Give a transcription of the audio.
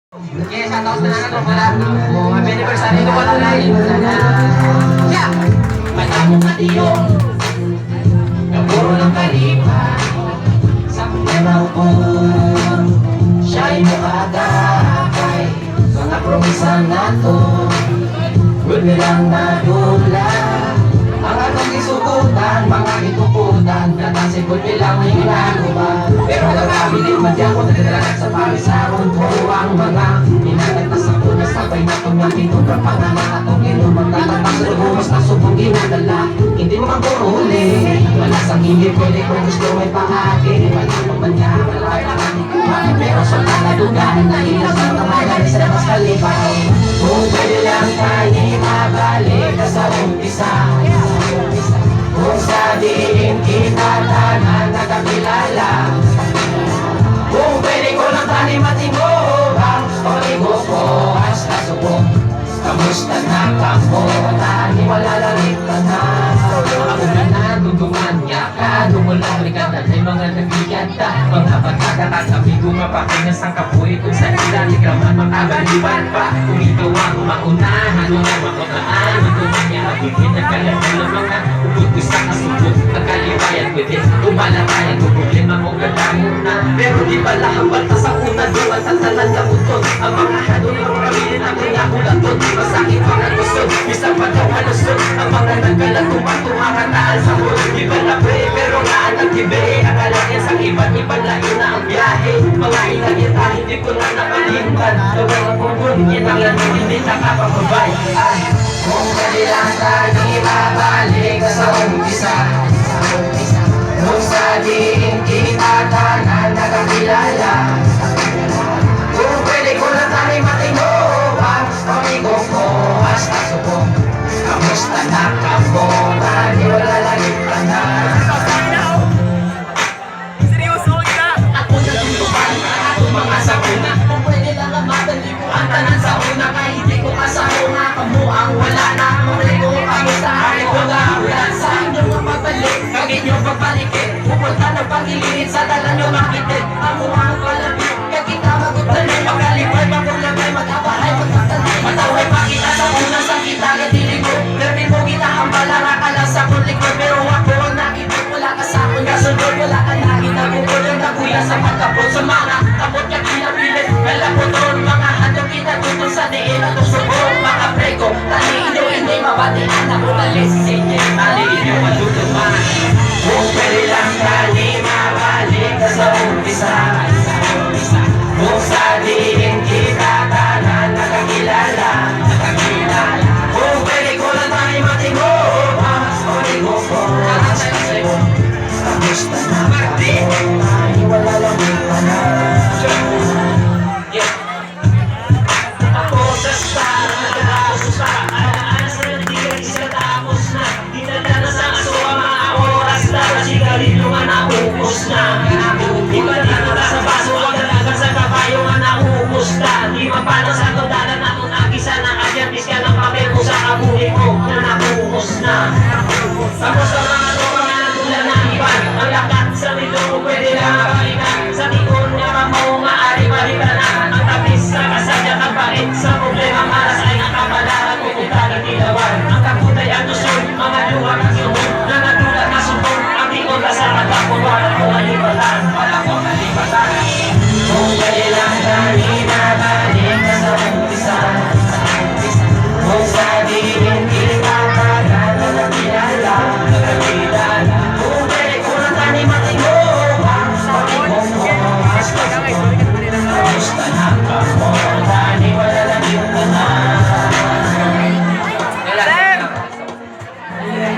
Okay, shoutout na lang ito para happy anniversary ko pala na yeah! Matapong matiyong Napuro ng kalipa Sa problema ko Siya'y makagakay Mga promisa na to Huwag nilang nadula Ang atong isukutan, mga itukutan Katasig huwag nilang ginagawa Pero nakabilit man di ako nagdalagat sa parisaron ko Ang mga pinagagtas ako na sabay na tumyakin Kung rapangan na atong inumang tatatas Rumas na subong ginadala Hindi mo magpuruli Wala sang hindi pwede kung gusto may paagi Wala pang manya, wala yung pero sa kaladugan na ilas ang tamagan sa mas kalibay Kung pwede lang tayo mabalik sa umpisa Kung sabihin kita tanan nakakilala Kung pwede ko lang tanim at imuhang O igupo hasta subok Kamusta na kamo Tani wala lalit ka na Ako na naguguman niya ka Dumulang ligatan ay mga nagigata Mga pagkakatatabi Gumapakinas ang kapoy Kung sa ilan Ikraman makabaliban pa Kung ikaw ang maunahan Mga makunaan Iguman niya Abigin na kalatan ng mga Upot sa kasubok Pagkalibayan ko din Kumalatayan Kung problema mo gagawin na Pero di pala hambal ka sa una Duwan at talan ka uton Ang mga hadon Ang kamilin ang pinakulaton Masakit mga gusto Isang pagkawalusot Ang mga nagkalat Tumatumangan taan sa mulo Di pala pre Pero nga ang tibe Akala niya sa iba't ibang layo na ang biyahe Mga inagita Hindi ko na nakalimtan Gawin ang kumpun Inangan mo hindi nakapapabay Ay Kung kailang tayo babalik sa umpisa Kung sabihin kita tanan nakakilala Kung pwede ko na tayo matinubang Pamigong ko hasta subong Kamusta na kamo Tani wala langit ka na Seryoso kita! Ako na tutupan Ako mga sakuna Kung pwede lang ang madali ko Ang tanan sa una Kahit hindi ko kasahuna Kamu ang wala na Muli ko kamusta Ay ko na ulan Sa inyong mapabalik Kag inyong pagbalikin Pupunta ng pangilirin Sa dala nyo makitin Amo ang palapit Kag kita magutanin Magalipay Magulagay Magabahay Magtatanay Mataway pakita sa una Sa kita Gatilig ko Permi mo kita Ang balang akala sa kulikod Pero ako ang nakita Wala ka sa akin Kasunod wala ka nakita Bukod ang naguya Sa pagkapot Sa mga Tapot niya kinapilit Kalapoton Mga handong kita Tutol sa diin At usubong Mga prego Tali inyo Hindi mabatian Na umalis Sige Tali inyo Malutuman Kung pwede lang tali Mabalik sa umpisa Kung sa diin